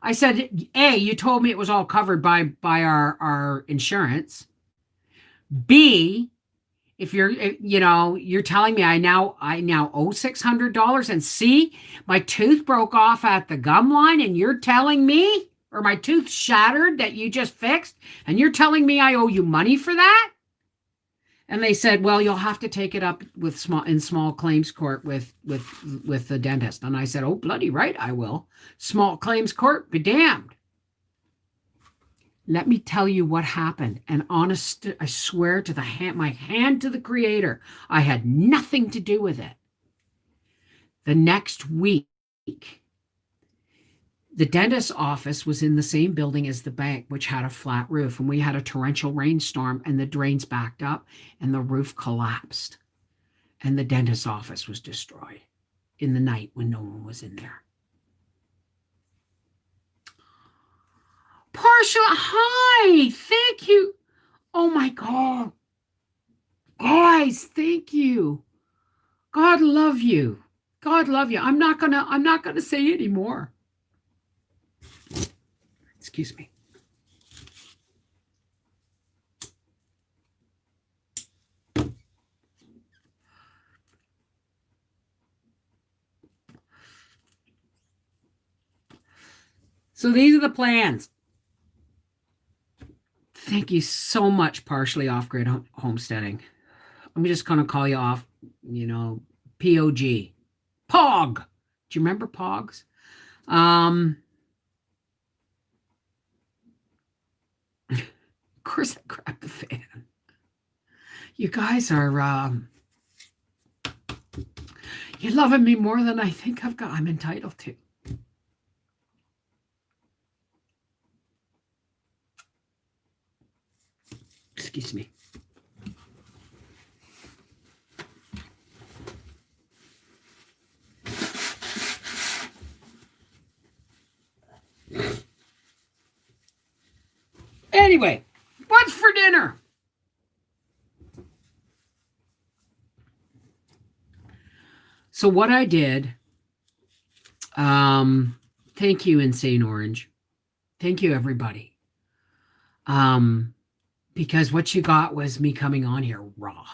I said, A, you told me it was all covered by our insurance. B, if you're telling me I now owe $600, and C, my tooth broke off at the gum line and you're telling me, or my tooth shattered that you just fixed and you're telling me I owe you money for that? And they said, "Well, you'll have to take it up with small claims court with the dentist." And I said, "Oh, bloody right, I will. Small claims court, be damned." Let me tell you what happened. And honest, I swear to my hand to the Creator, I had nothing to do with it. The next week, the dentist's office was in the same building as the bank, which had a flat roof. And we had a torrential rainstorm and the drains backed up and the roof collapsed. And the dentist's office was destroyed in the night when no one was in there. Partial, hi, thank you. Oh my God. Guys, thank you. God love you. God love you. I'm not gonna say anymore. Excuse me. So these are the plans. Thank you so much, partially off-grid homesteading. I'm just going to call you off, POG. POG. Do you remember POGs? Of course I grabbed the fan. You guys are, you're loving me more than I think I'm entitled to. Excuse me. Anyway, what's for dinner? So what I did, thank you, Insane Orange. Thank you, everybody. Because what you got was me coming on here raw.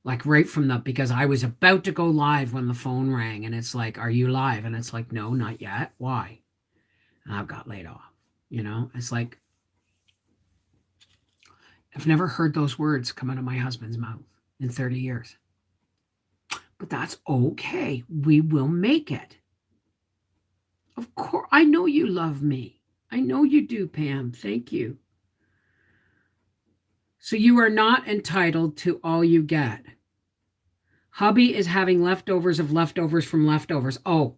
Like right from because I was about to go live when the phone rang and it's like, "Are you live?" And it's like, "No, not yet." Why? And I've got laid off. It's like, I've never heard those words come out of my husband's mouth in 30 years. But that's okay. We will make it. Of course, I know you love me. I know you do, Pam. Thank you. So you are not entitled to all you get. Hubby is having leftovers of leftovers from leftovers. Oh,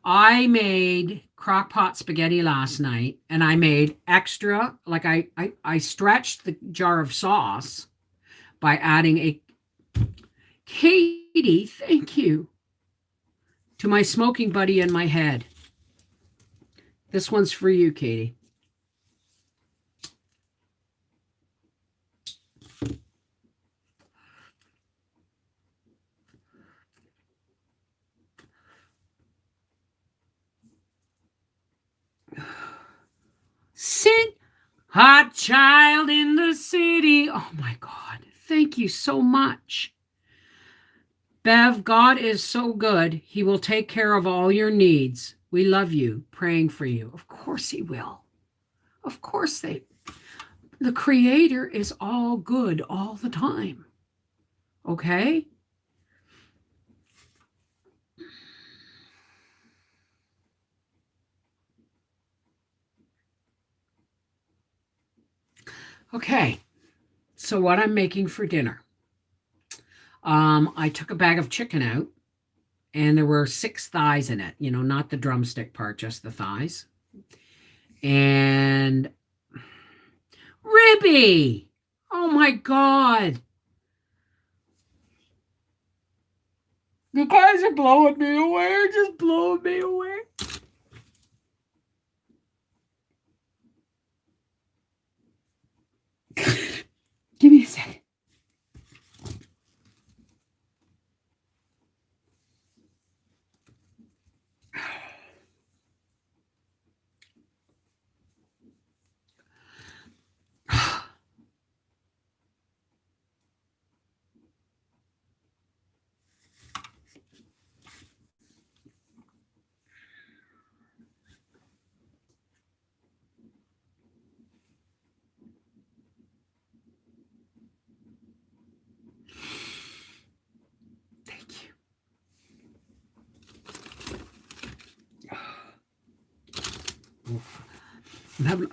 I made crock-pot spaghetti last night, and I made extra, like I stretched the jar of sauce by adding a, Katie, thank you, to my smoking buddy in my head. This one's for you, Katie. Sit, hot child in the city. Oh my God. Thank you so much. Bev, God is so good. He will take care of all your needs. We love you, praying for you. Of course he will. Of course the Creator is all good all the time. Okay? Okay, so what I'm making for dinner. I took a bag of chicken out, and there were 6 thighs in it. Not the drumstick part, just the thighs. And Ribby! Oh my God! You guys are blowing me away. Just blowing me away. I'm having.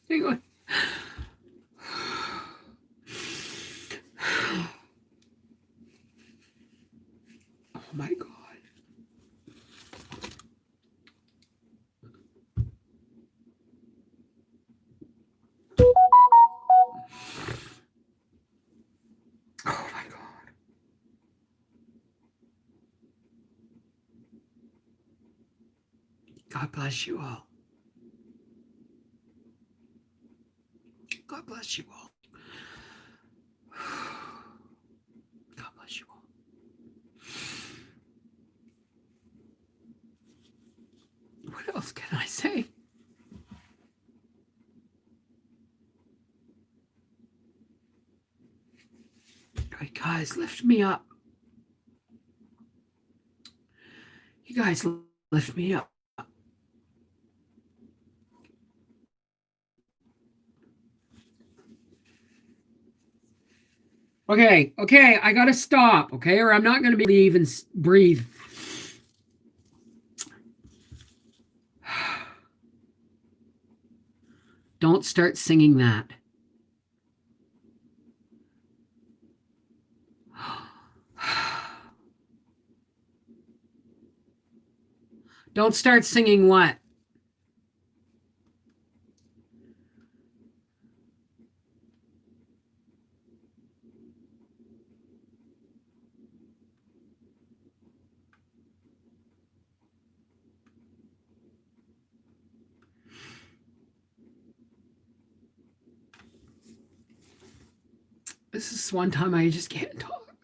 Hang on. Oh my God. Oh my God. God bless you all. God bless you all. God bless you all. What else can I say? All right, guys, lift me up. You guys lift me up. Okay, I gotta stop, okay, or I'm not gonna be able to even breathe. Don't start singing that. Don't start singing what? This is one time I just can't talk.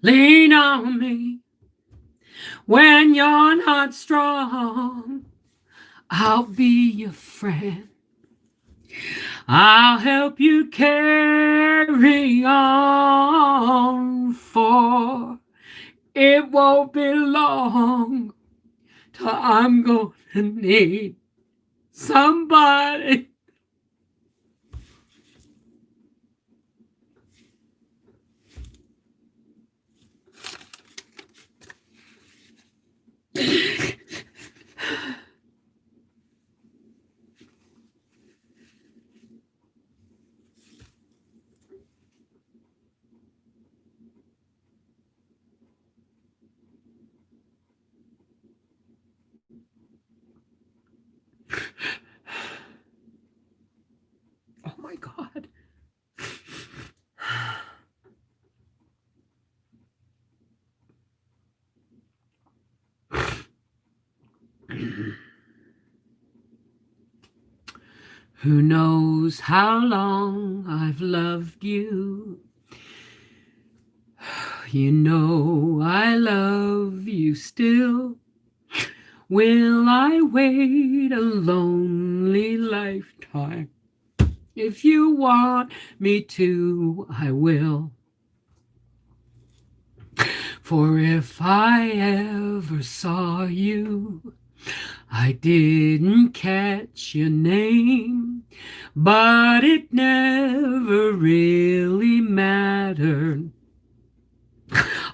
Lean on me when you're not strong. I'll be your friend. I'll help you carry on, for it won't be long till I'm gonna need somebody. Oh my God. Who knows how long I've loved you? You know I love you still. Will I wait a lonely lifetime? If you want me to, I will. For if I ever saw you, I didn't catch your name, but it never really mattered.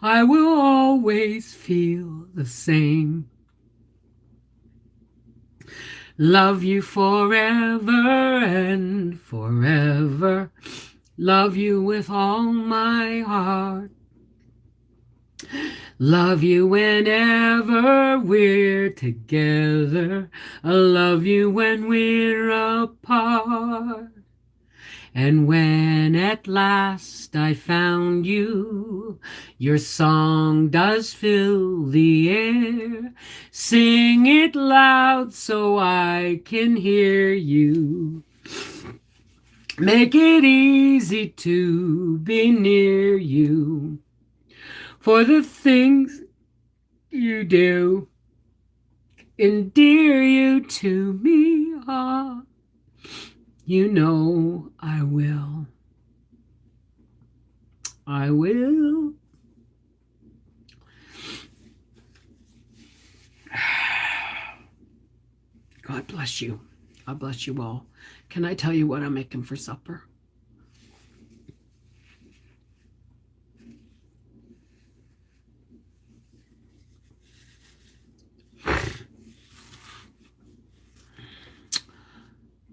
I will always feel the same. Love you forever and forever. Love you with all my heart. Love you whenever we're together. I love you when we're apart. And when at last I found you, your song does fill the air. Sing it loud so I can hear you. Make it easy to be near you. For the things you do endear you to me. Ah, you know I will. I will. God bless you. God bless you all. Can I tell you what I'm making for supper?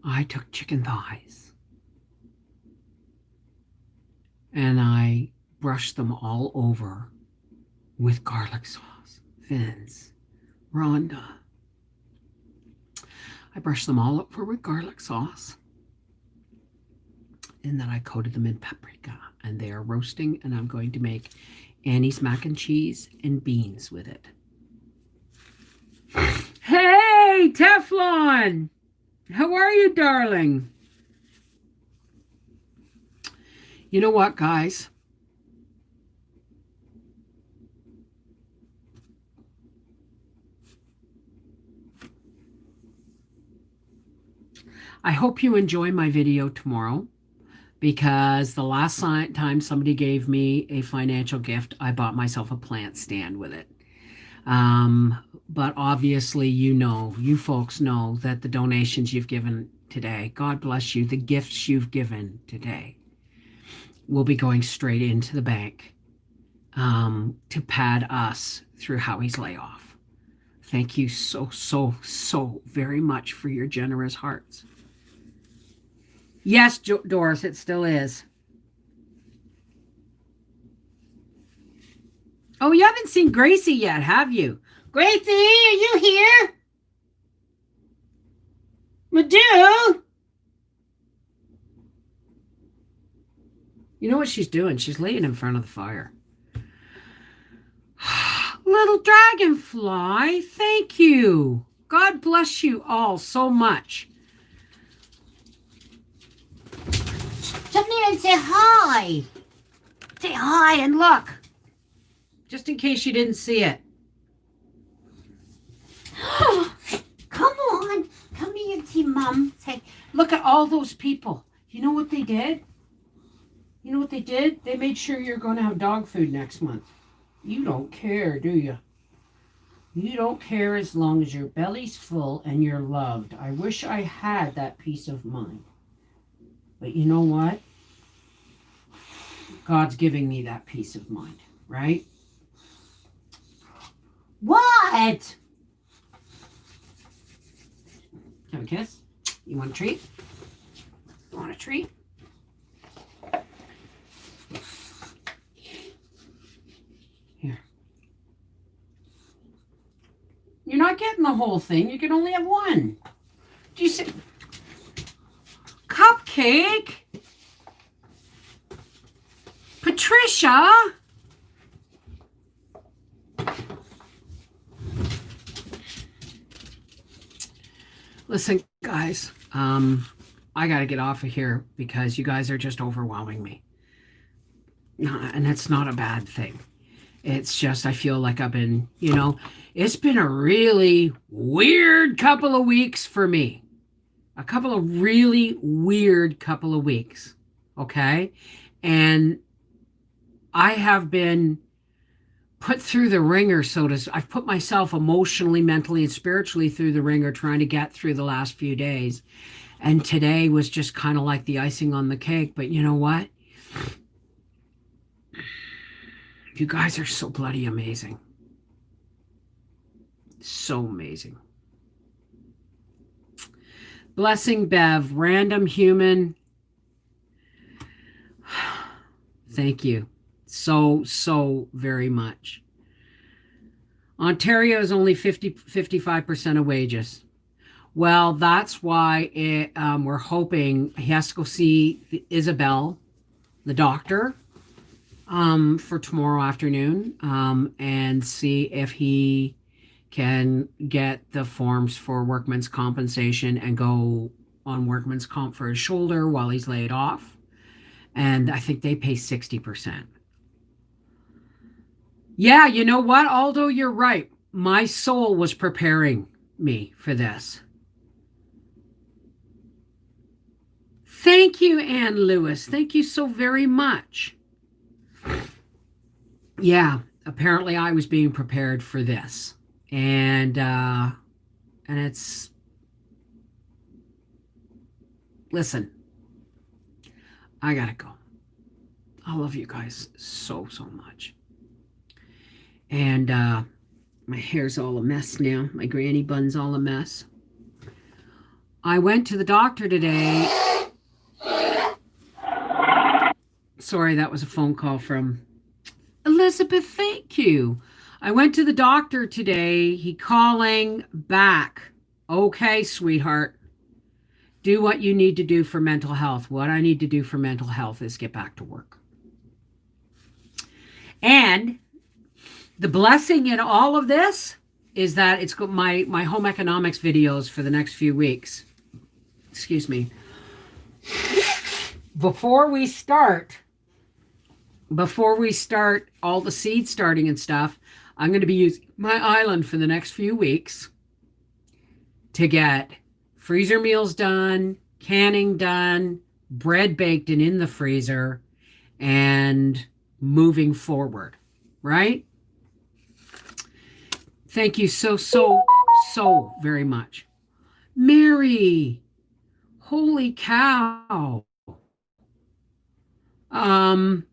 I took chicken thighs and I brushed them all over with garlic sauce. Vince, Rhonda. I brushed them all over with garlic sauce. And then I coated them in paprika. And they are roasting, and I'm going to make Annie's mac and cheese and beans with it. Hey, Teflon! How are you, darling? You know what, guys? I hope you enjoy my video tomorrow, because the last time somebody gave me a financial gift, I bought myself a plant stand with it. But obviously, you folks know that the donations you've given today, God bless you, the gifts you've given today will be going straight into the bank to pad us through Howie's layoff. Thank you so, so, so very much for your generous hearts. Yes, Doris, it still is. Oh, you haven't seen Gracie yet, have you? Gracie, are you here? Madhu? You know what she's doing? She's laying in front of the fire. Little dragonfly, thank you. God bless you all so much. Come here and say hi. Say hi and look. Just in case you didn't see it. Come on. Come here and see Mom. Say, look at all those people. You know what they did? You know what they did? They made sure you're going to have dog food next month. You don't care, do you? You don't care as long as your belly's full and you're loved. I wish I had that peace of mind. But you know what? God's giving me that peace of mind, right? What? Have a kiss? You want a treat? You want a treat? Here. You're not getting the whole thing. You can only have one. Do you see? Cupcake? Patricia? Listen, guys, I got to get off of here because you guys are just overwhelming me. And that's not a bad thing. It's just I feel like I've been, it's been a really weird couple of weeks for me. A couple of really weird couple of weeks, okay? And I have been put through the ringer, I've put myself emotionally, mentally, and spiritually through the ringer trying to get through the last few days. And today was just kind of like the icing on the cake. But you know what? You guys are so bloody amazing. So amazing. Blessing Bev, random human. Thank you so very much. Ontario is only 55% of wages. Well, that's why we're hoping he has to go see Isabel, the doctor, for tomorrow afternoon, and see if he can get the forms for workman's compensation and go on workman's comp for his shoulder while he's laid off. And I think they pay 60%. Yeah, you know what, Aldo, you're right. My soul was preparing me for this. Thank you, Ann Lewis. Thank you so very much. Yeah, apparently I was being prepared for this. And it's, listen, I gotta go. I love you guys so much. And my hair's all a mess now. My granny bun's all a mess. I went to the doctor today. Sorry, that was a phone call from Elizabeth. Thank you. I went to the doctor today. He calling back. Okay, sweetheart. Do what you need to do for mental health. What I need to do for mental health is get back to work. And the blessing in all of this is that it's got my home economics videos for the next few weeks. Excuse me. Before we start all the seed starting and stuff, I'm going to be using my island for the next few weeks to get freezer meals done, canning done, bread baked and in the freezer, and moving forward, right? Thank you so very much. Mary, holy cow. And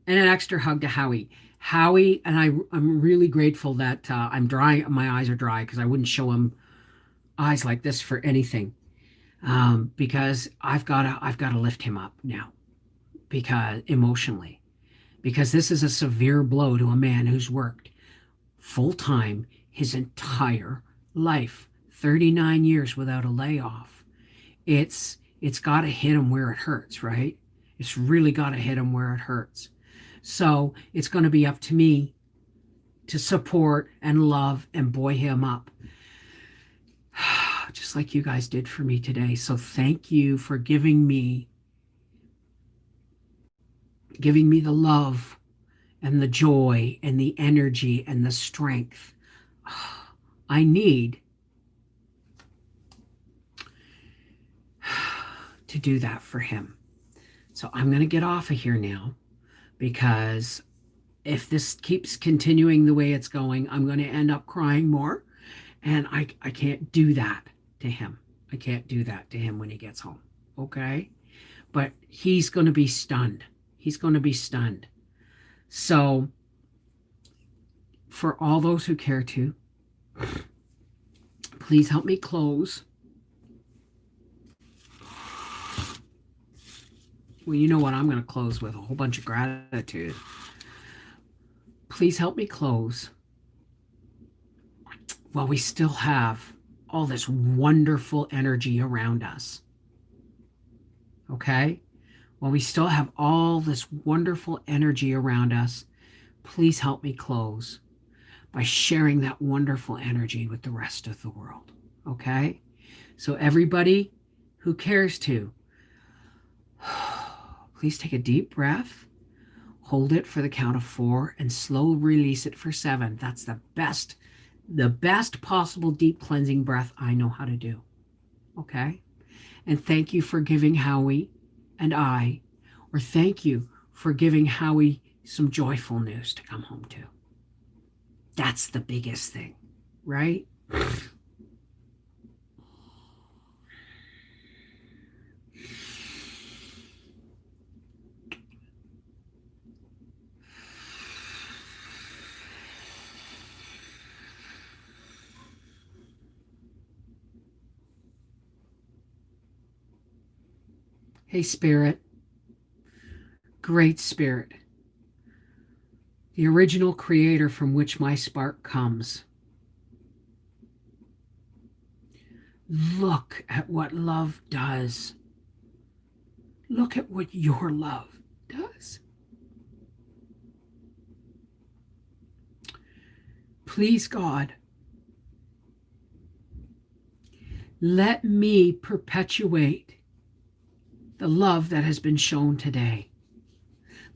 an extra hug to Howie. Howie, and I'm really grateful that I'm dry. My eyes are dry because I wouldn't show him eyes like this for anything. Because I've got to lift him up now, because emotionally, because this is a severe blow to a man who's worked full time his entire life, 39 years without a layoff. It's got to hit him where it hurts, right? It's really got to hit him where it hurts. So it's going to be up to me to support and love and buoy him up, just like you guys did for me today. So thank you for giving me the love and the joy and the energy and the strength I need to do that for him. So I'm going to get off of here now, because if this keeps continuing the way it's going, I'm going to end up crying more. And I can't do that to him. I can't do that to him when he gets home. Okay? But he's going to be stunned. He's going to be stunned. So for all those who care to, please help me close. Well, you know what I'm going to close with? A whole bunch of gratitude. Please help me close while we still have all this wonderful energy around us. Okay? While we still have all this wonderful energy around us, please help me close by sharing that wonderful energy with the rest of the world. Okay? So everybody who cares to, please take a deep breath, hold it for the count of 4, and slow release it for 7. That's the best possible deep cleansing breath I know how to do. Okay? And thank you for giving Howie or thank you for giving Howie some joyful news to come home to. That's the biggest thing, right? Hey, Spirit, great Spirit, the original creator from which my spark comes. Look at what love does. Look at what your love does. Please, God, let me perpetuate the love that has been shown today.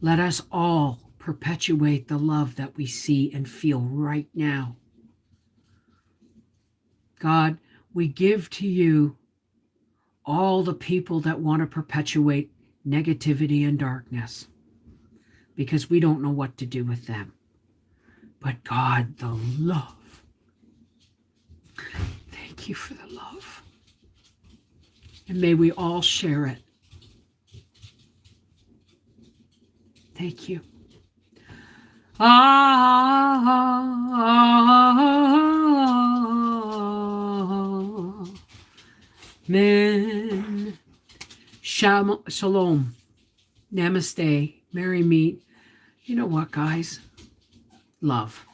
Let us all perpetuate the love that we see and feel right now. God, we give to you all the people that want to perpetuate negativity and darkness because we don't know what to do with them. But God, the love. Thank you for the love. And may we all share it. Thank you. Amen. Shalom. Namaste. Merry meet. You know what, guys? Love.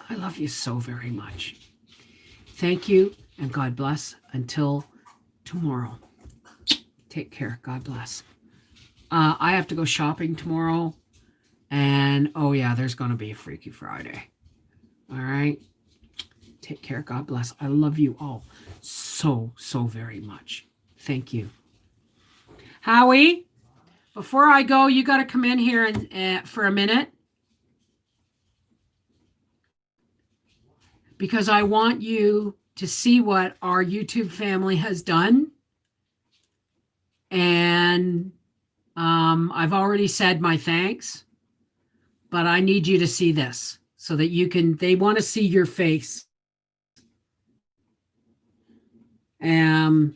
I love you so very much. Thank you, and God bless. Until tomorrow. Take care. God bless. I have to go shopping tomorrow. And, oh yeah, there's going to be a Freaky Friday. All right? Take care. God bless. I love you all so, so very much. Thank you. Howie, before I go, you got to come in here and for a minute. Because I want you to see what our YouTube family has done. And I've already said my thanks. But I need you to see this so that you can, they want to see your face. I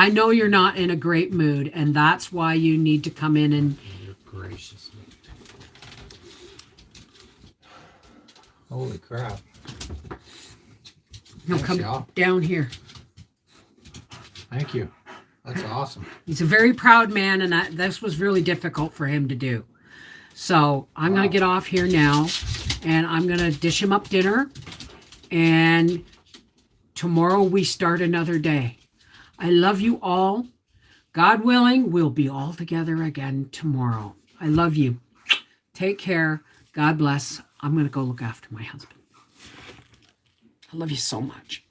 know you're not in a great mood, and that's why you need to come in and. You're gracious. Holy crap. No, Thanks, come y'all. down here. Thank you. That's awesome. He's a very proud man, and this was really difficult for him to do. So I'm going to get off here now, and I'm going to dish him up dinner, and tomorrow we start another day. I love you all. God willing, we'll be all together again tomorrow. I love you. Take care. God bless. I'm going to go look after my husband. I love you so much.